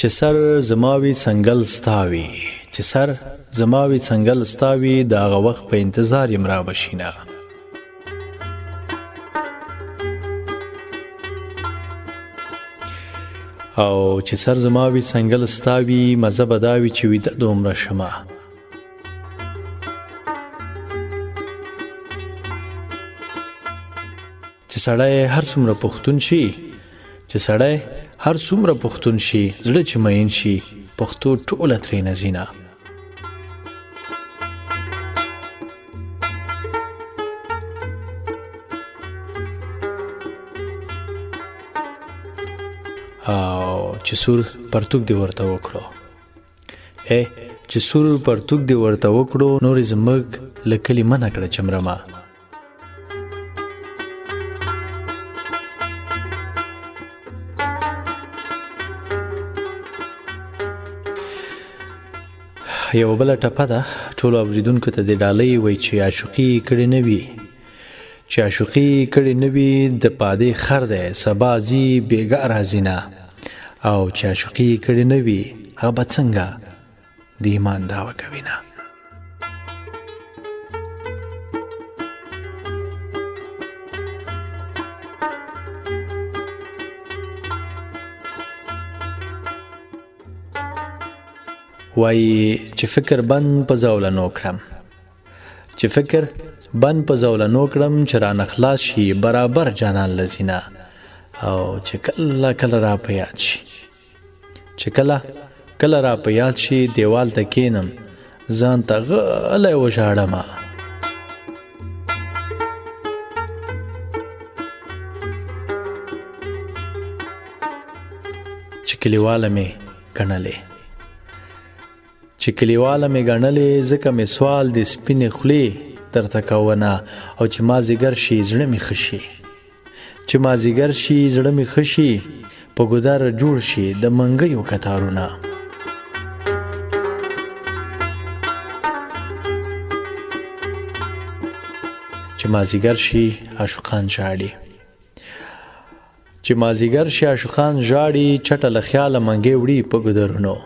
چې سر زماوي څنګل ستاوي چې سر زماوي څنګل ستاوي دا هغه وخت په انتظار یم را بشینه او چې سر زماوي څنګل ستاوي مزه بداوي چې ویده دومره شمه چې سړی هر څومره پښتون شي چې سړی هر څومره پښتون شي زړه چې مین شي پښتو ټوله ترېنه ځینه او چې سور پرتوک دی ورته وکړو چې سور پرتوک دی ورته وکړو نورې زموږ له کلي منع کړه چمرمه یو بله ټپه ده ټولو اورېدونکو ته د ډالۍ وایي چې عاشقي کړې نه وي چې عاشقي کړې نه وي د پادې خر دی سبا ځي بېګا راځي نه او چې عاشقي کړې نه وي هغه به څنګه د ایمان دعوه کوي نه وایي چې فکر بند په زولنو کړم چې فکر بند په زولنو کړم چې رانه خلاص شي برابر جانان لذینه او چې کله کله را په یاد شي چې کله را په یاد شي دیوال ته کینم ځان ته غلی وژاړمه چې کلیواله مې ګڼلې چې کلیواله مې ګڼلې ځکه مې سوال د سپینې خولې درته کوونه او چې مازدیګر شي زړه مې ښه شي چې مازدیګر شي زړه مې ښه شي په ګودر جوړ شي د منګیو کتارونه چې مازدیګر شي عاشقان ژاړي چې مازدیګر شي عاشقان ژاړي چټه له خیاله منګې وړي په ګودرونو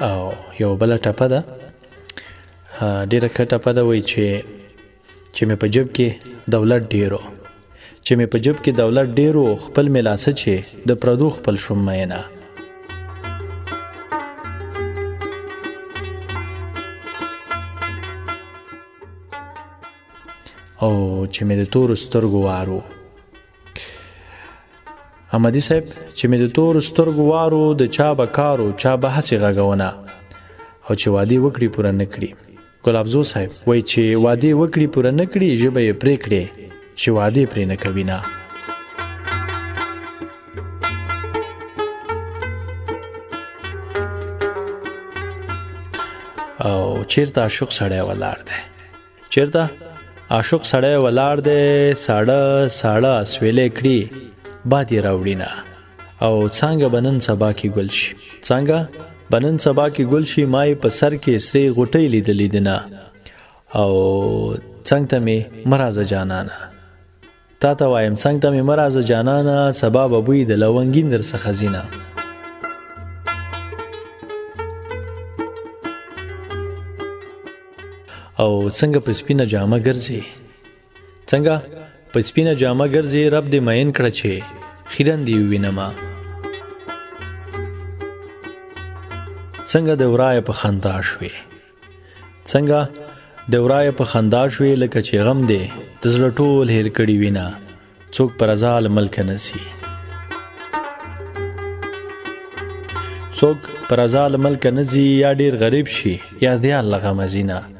او یو بله ټپه ده ډېره ښه ټپه ده وایي چې مې په جب کې دولت ډېرو چې مې په جب کې دولت ډېرو خپل مې لاسه چې د پردو خپل شوم مینه او چې مې د تورو سترګو وارو احمدي صاحب چې مې د تورو سترګو وارو د چا به کارو چا به هسې غږونه او چې وعدې وکړي پوره نه کړي ګلابزو صاحب وایي چې وعدې وکړي پوره نه کړي ژبه یې پرې کړې چې وعدې پرې نه کوي نه او چیرته عاشق سړی ولاړ دی چیرته عاشق سړی ولاړ دی ساړه ساړه سویلې کړي باد یې راوړي نه او څانګه به نن سبا کې ګل شي څانګه به نن سبا کې ګل شي ما یې په سر کې سرې غوټۍ لیدلې دي نه او څنګ ته مې مه راځه جانانه تا ته وایم څنګ ته مې مه راځه جانانه سبا به بوی د لونګین در څخه ځي نه او څنګه په سپینه جامه ګرځي څنګه په سپینه جامه ګرځي رب دې مین کړه چې خیرن دې ووینمه څنګه د ورایه په خندا شوې څنګه د ورایه په خندا شوې لکه چې غم دې د زړه ټول هېر کړي وینه څوک پر رضا له ملکه نسي څوک پر رضا له ملکه نځي یا ډېر غریب شي یا دیال له غمه ځي نه